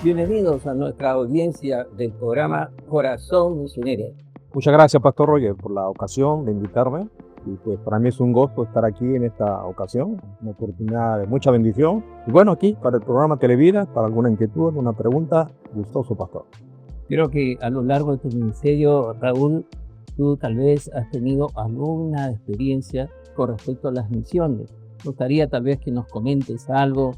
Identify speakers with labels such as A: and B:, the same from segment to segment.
A: Bienvenidos a nuestra audiencia del programa Corazón Misionero.
B: Muchas gracias, Pastor Roger, por la ocasión de invitarme. Y pues para mí es un gusto estar aquí en esta ocasión, una oportunidad de mucha bendición. Y bueno, aquí para el programa Televida, para alguna inquietud, alguna pregunta, gustoso, Pastor.
A: Creo que a lo largo de tu ministerio, Raúl, tú tal vez has tenido alguna experiencia con respecto a las misiones. Me gustaría tal vez que nos comentes algo,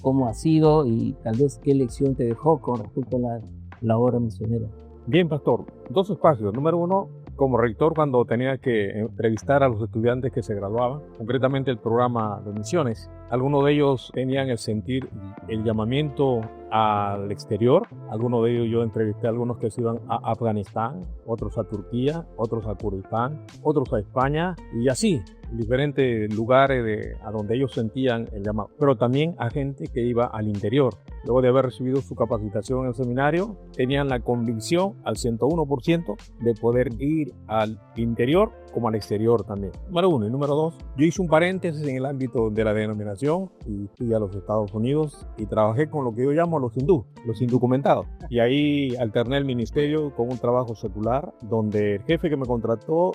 A: cómo ha sido y tal vez qué lección te dejó con respecto a la obra misionera.
B: Bien, Pastor. Dos espacios. Número uno, como rector, cuando tenía que entrevistar a los estudiantes que se graduaban, concretamente el programa de misiones. Algunos de ellos tenían el sentir, el llamamiento al exterior. Algunos de ellos yo entrevisté a algunos que se iban a Afganistán, otros a Turquía, otros a Kurdistán, otros a España y así, diferentes lugares a donde ellos sentían el llamado. Pero también a gente que iba al interior. Luego de haber recibido su capacitación en el seminario, tenían la convicción al 101% de poder ir al interior como al exterior también. Número uno. Y número dos, yo hice un paréntesis en el ámbito de la denominación y fui a los Estados Unidos y trabajé con lo que yo llamo los indocumentados. Y ahí alterné el ministerio con un trabajo secular donde el jefe que me contrató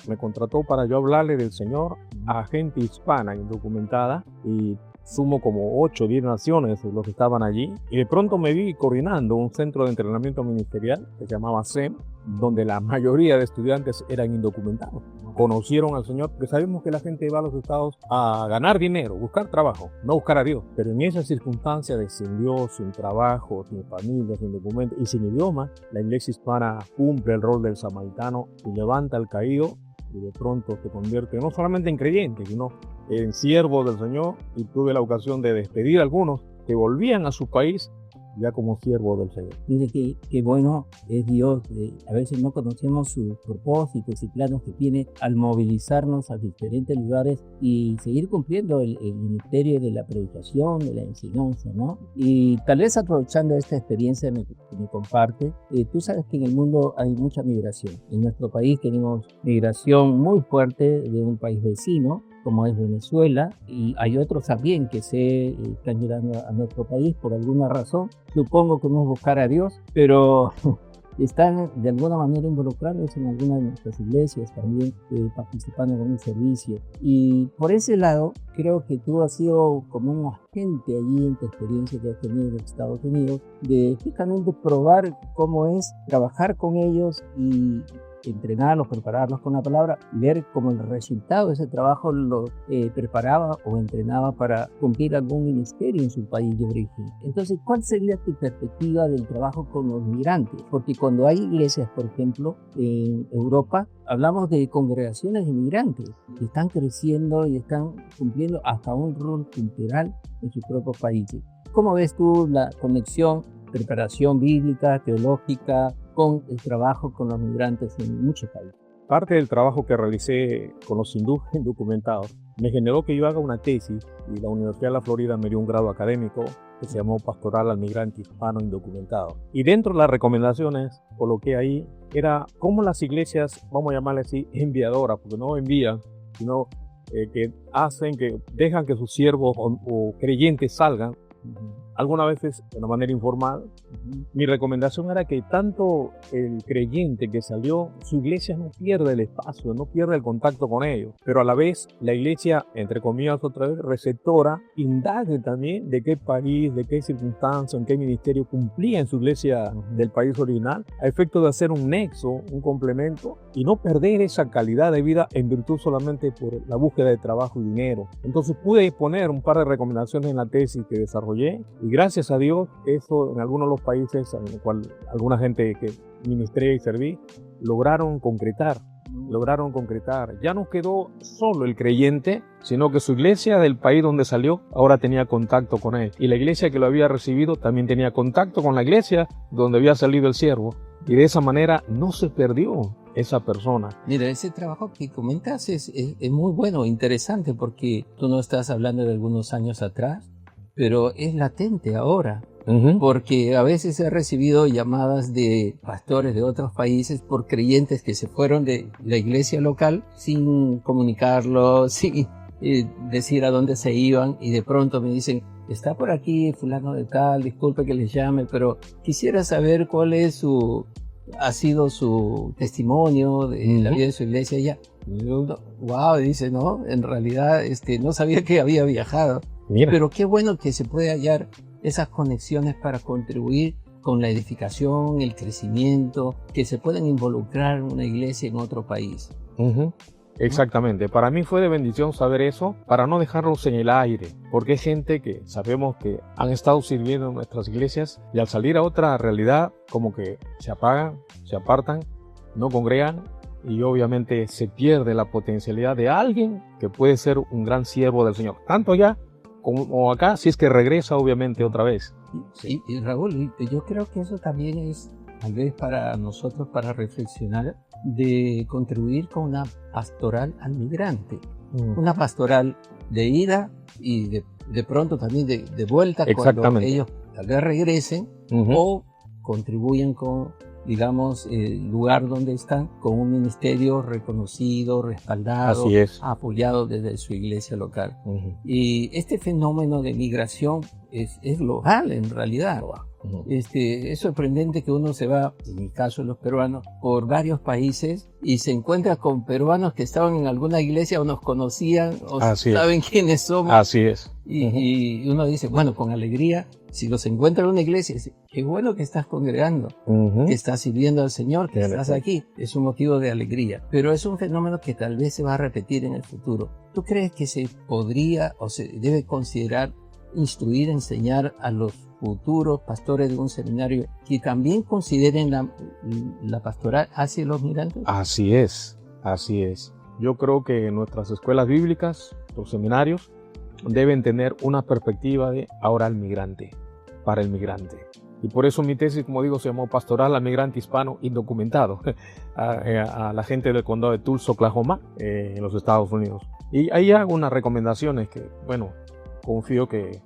B: para yo hablarle del Señor a gente hispana indocumentada y sumo como 8 o 10 naciones los que estaban allí y de pronto me vi coordinando un centro de entrenamiento ministerial que se llamaba SEM, donde la mayoría de estudiantes eran indocumentados. Conocieron al Señor, porque sabemos que la gente va a los estados a ganar dinero, buscar trabajo, no buscar a Dios. Pero en esa circunstancia de sin Dios, sin trabajo, sin familia, sin documentos y sin idioma, la iglesia hispana cumple el rol del samaritano y levanta al caído y de pronto se convierte no solamente en creyente, sino en siervo del Señor. Y tuve la ocasión de despedir a algunos que volvían a su país ya como siervo del Señor.
A: Mire qué bueno es Dios. A veces no conocemos sus propósitos y planos que tiene al movilizarnos a diferentes lugares y seguir cumpliendo el ministerio de la predicación, de la enseñanza, ¿no? Y tal vez aprovechando esta experiencia que me comparte, tú sabes que en el mundo hay mucha migración. En nuestro país tenemos migración muy fuerte de un país vecino, como es Venezuela, y hay otros también que se están llegando a nuestro país por alguna razón. Supongo que no es buscar a Dios, pero están de alguna manera involucrados en alguna de nuestras iglesias, también participando en un servicio. Y por ese lado, creo que tú has sido como un agente allí en tu experiencia que has tenido en Estados Unidos, de justamente probar cómo es trabajar con ellos y entrenarlos, prepararlos con la palabra, ver cómo el resultado de ese trabajo los preparaba o entrenaba para cumplir algún ministerio en su país de origen. Entonces, ¿cuál sería tu perspectiva del trabajo con los migrantes? Porque cuando hay iglesias, por ejemplo, en Europa, hablamos de congregaciones de migrantes que están creciendo y están cumpliendo hasta un rol cultural en sus propios países. ¿Cómo ves tú la conexión, preparación bíblica, teológica, con el trabajo con los migrantes en muchos países?
B: Parte del trabajo que realicé con los indocumentados me generó que yo haga una tesis y la Universidad de la Florida me dio un grado académico que se llamó Pastoral al Migrante Hispano Indocumentado. Y dentro de las recomendaciones coloqué ahí era cómo las iglesias, vamos a llamarle así, enviadoras, porque no envían, sino que dejan que sus siervos o creyentes salgan, algunas veces de una manera informal. Mi recomendación era que tanto el creyente que salió, su iglesia no pierda el espacio, no pierda el contacto con ellos, pero a la vez la iglesia, entre comillas otra vez, receptora, indague también de qué país, de qué circunstancia, en qué ministerio cumplía en su iglesia del país original, a efecto de hacer un nexo, un complemento y no perder esa calidad de vida en virtud solamente por la búsqueda de trabajo y dinero. Entonces pude poner un par de recomendaciones en la tesis que desarrollé y gracias a Dios eso en algunos de los países en los cuales alguna gente que ministré y serví lograron concretar. Ya no quedó solo el creyente, sino que su iglesia del país donde salió ahora tenía contacto con él. Y la iglesia que lo había recibido también tenía contacto con la iglesia donde había salido el siervo. Y de esa manera no se perdió esa persona.
A: Mira, ese trabajo que comentas es muy bueno, interesante, porque tú no estás hablando de algunos años atrás, pero es latente ahora. porque a veces he recibido llamadas de pastores de otros países por creyentes que se fueron de la iglesia local sin comunicarlo, sin decir a dónde se iban, y de pronto me dicen: está por aquí fulano de tal, disculpe que les llame, pero quisiera saber cuál es ha sido su testimonio de la vida de su iglesia allá. Wow, dice, no, en realidad no sabía que había viajado.
B: Mira.
A: Pero qué bueno que se puede hallar esas conexiones para contribuir con la edificación, el crecimiento, que se pueden involucrar una iglesia en otro país.
B: Exactamente, para mí fue de bendición saber eso, para no dejarlos en el aire, porque hay gente que sabemos que han estado sirviendo en nuestras iglesias y al salir a otra realidad como que se apagan, se apartan, no congregan y obviamente se pierde la potencialidad de alguien que puede ser un gran siervo del Señor, tanto allá como acá, si es que regresa obviamente otra vez.
A: Sí. Y Raúl, yo creo que eso también es tal vez para nosotros para reflexionar, de contribuir con una pastoral al migrante, una pastoral de ida y de pronto también de vuelta cuando ellos tal vez regresen o contribuyen con, digamos, el lugar donde están, con un ministerio reconocido, respaldado, apoyado desde su iglesia local. Y este fenómeno de migración es global en realidad. Es sorprendente que uno se va, en mi caso los peruanos, por varios países y se encuentra con peruanos que estaban en alguna iglesia o nos conocían o saben quiénes somos.
B: Así es.
A: Y uno dice, bueno, con alegría, si los encuentra en una iglesia, dice, qué bueno que estás congregando, que estás sirviendo al Señor, que estás aquí. Es un motivo de alegría. Pero es un fenómeno que tal vez se va a repetir en el futuro. ¿Tú crees que se podría o se debe considerar instruir, enseñar a los futuros pastores de un seminario que también consideren la pastoral hacia los migrantes?
B: Así es. Yo creo que nuestras escuelas bíblicas, los seminarios, deben tener una perspectiva de ahora al migrante, para el migrante. Y por eso mi tesis, como digo, se llamó Pastoral al Migrante Hispano Indocumentado, a la gente del condado de Tulsa, Oklahoma, en los Estados Unidos. Y ahí hago unas recomendaciones que, bueno, confío que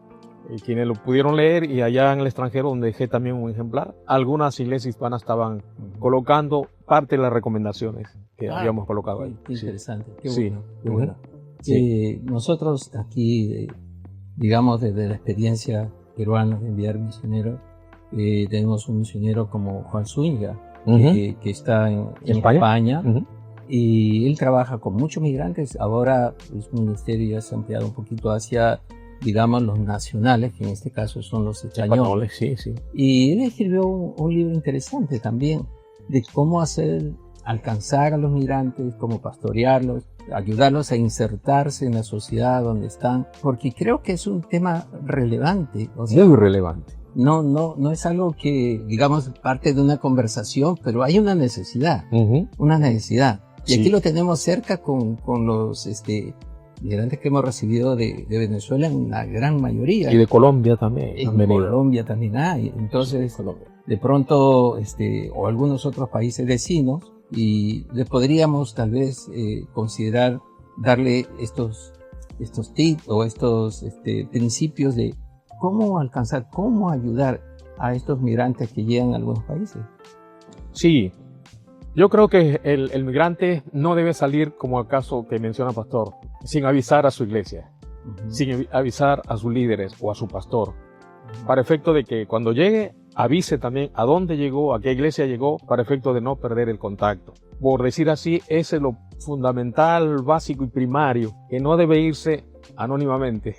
B: quienes lo pudieron leer, y allá en el extranjero, donde dejé también un ejemplar, algunas iglesias hispanas estaban colocando parte de las recomendaciones que habíamos colocado ahí.
A: Qué interesante, qué
B: Sí.
A: bueno, qué bueno.
B: Sí.
A: Nosotros aquí, digamos, desde la experiencia peruana de enviar misioneros, tenemos un misionero como Juan Zúñiga, que está en España. Y él trabaja con muchos migrantes. Ahora su ministerio ya se ha ampliado un poquito hacia, digamos, los nacionales, que en este caso son los españoles.
B: Sí.
A: Y él escribió un libro interesante también de cómo alcanzar a los migrantes, cómo pastorearlos, ayudarlos a insertarse en la sociedad donde están, porque creo que es un tema relevante. O sea,
B: muy relevante.
A: No es algo que, digamos, parte de una conversación, pero hay una necesidad, una necesidad. Y aquí lo tenemos cerca con los migrantes que hemos recibido de Venezuela en la gran mayoría.
B: Y de Colombia también.
A: En Colombia también hay. Entonces, de pronto, o algunos otros países vecinos, y le podríamos tal vez considerar darle estos tips o estos principios de cómo alcanzar, cómo ayudar a estos migrantes que llegan a algunos países.
B: Sí. Yo creo que el migrante no debe salir, como el caso que menciona Pastor, sin avisar a su iglesia, sin avisar a sus líderes o a su pastor, para efecto de que cuando llegue, avise también a dónde llegó, a qué iglesia llegó, para efecto de no perder el contacto. Por decir así, ese es lo fundamental, básico y primario, que no debe irse anónimamente,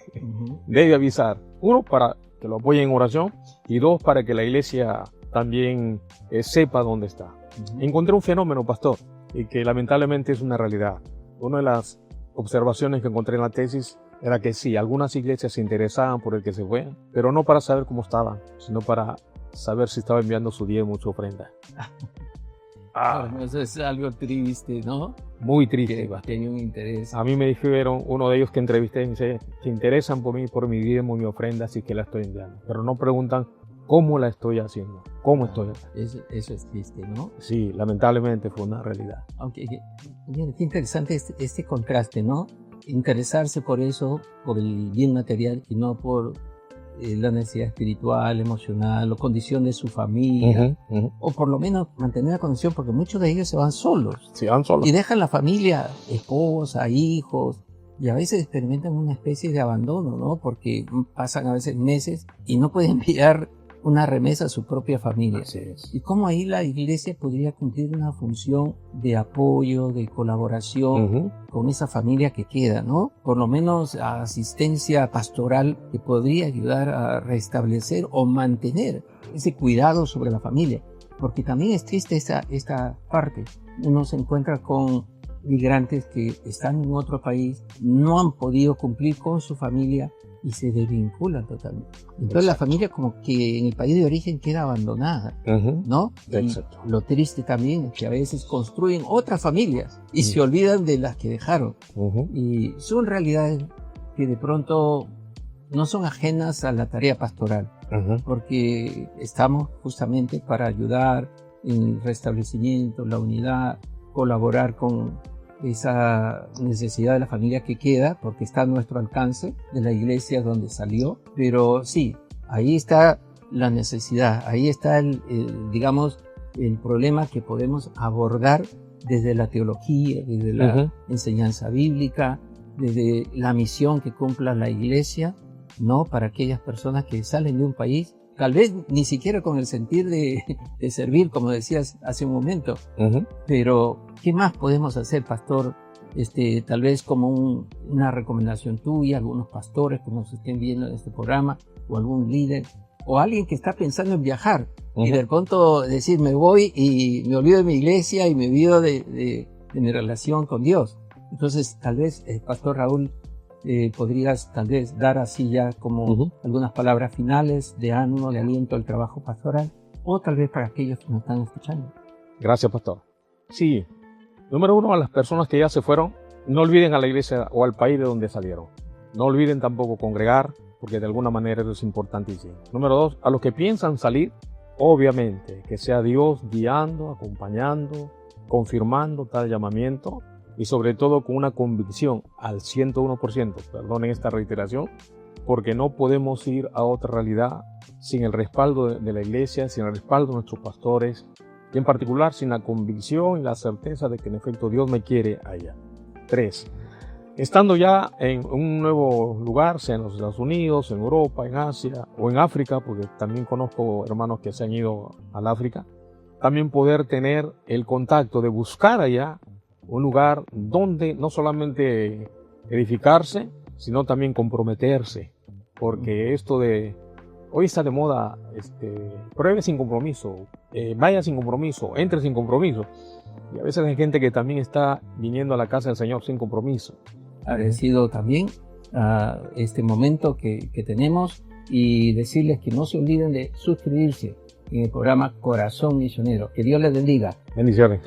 B: debe avisar. Uno, para que lo apoyen en oración, y dos, para que la iglesia también sepa dónde está. Encontré un fenómeno, Pastor, y que lamentablemente es una realidad. Una de las observaciones que encontré en la tesis era que sí, algunas iglesias se interesaban por el que se fue, pero no para saber cómo estaban, sino para saber si estaba enviando su diezmo, su ofrenda.
A: Eso es algo triste, ¿no?
B: Muy triste.
A: Que tenía un interés.
B: A mí me dijeron, uno de ellos que entrevisté, me dice, se interesan por mí, por mi diezmo, mi ofrenda, así que la estoy enviando. Pero no preguntan cómo la estoy haciendo, cómo estoy haciendo.
A: Eso es triste, ¿no?
B: Sí, lamentablemente fue una realidad.
A: Aunque, mira, qué interesante este contraste, ¿no? Interesarse por eso, por el bien material y no por la necesidad espiritual, emocional, o condición de su familia, o por lo menos mantener la condición, porque muchos de ellos se van solos.
B: Se van solos.
A: Y dejan la familia, esposa, hijos, y a veces experimentan una especie de abandono, ¿no? Porque pasan a veces meses y no pueden enviar una remesa a su propia familia.
B: Así es.
A: Y cómo ahí la iglesia podría cumplir una función de apoyo, de colaboración con esa familia que queda, ¿no? Por lo menos asistencia pastoral que podría ayudar a restablecer o mantener ese cuidado sobre la familia. Porque también es triste esta parte. Uno se encuentra con migrantes que están en otro país, no han podido cumplir con su familia y se desvinculan totalmente. Entonces la familia como que en el país de origen queda abandonada, ¿no?
B: Exacto.
A: Y lo triste también es que a veces construyen otras familias y se olvidan de las que dejaron. Y son realidades que de pronto no son ajenas a la tarea pastoral, porque estamos justamente para ayudar en el restablecimiento, la unidad, colaborar con esa necesidad de la familia que queda, porque está a nuestro alcance, de la iglesia donde salió. Pero sí, ahí está la necesidad, ahí está digamos, el problema que podemos abordar desde la teología, desde la enseñanza bíblica, desde la misión que cumpla la iglesia, ¿no? Para aquellas personas que salen de un país, tal vez ni siquiera con el sentir de servir, como decías hace un momento. Pero, ¿qué más podemos hacer, pastor? Tal vez como una recomendación tuya, algunos pastores que nos estén viendo en este programa, o algún líder, o alguien que está pensando en viajar, y de pronto decir, me voy y me olvido de mi iglesia y me olvido de mi relación con Dios. Entonces, tal vez, pastor Raúl, podrías tal vez dar así ya como algunas palabras finales de ánimo, de aliento al trabajo pastoral, o tal vez para aquellos que nos están escuchando.
B: Gracias, pastor. Sí, número uno, a las personas que ya se fueron, no olviden a la iglesia o al país de donde salieron. No olviden tampoco congregar, porque de alguna manera eso es importantísimo. Número dos, a los que piensan salir, obviamente, que sea Dios guiando, acompañando, confirmando tal llamamiento, y sobre todo con una convicción al 101%, perdonen esta reiteración, porque no podemos ir a otra realidad sin el respaldo de la iglesia, sin el respaldo de nuestros pastores, y en particular sin la convicción y la certeza de que en efecto Dios me quiere allá. 3. Estando ya en un nuevo lugar, sea en los Estados Unidos, en Europa, en Asia o en África, porque también conozco hermanos que se han ido al África, también poder tener el contacto de buscar allá un lugar donde no solamente edificarse, sino también comprometerse, porque esto de hoy está de moda, pruebe sin compromiso, vaya sin compromiso, entre sin compromiso, y a veces hay gente que también está viniendo a la casa del Señor sin compromiso.
A: Agradecido también a este momento que tenemos, y decirles que no se olviden de suscribirse en el programa Corazón Misionero. Que Dios les bendiga.
B: Bendiciones.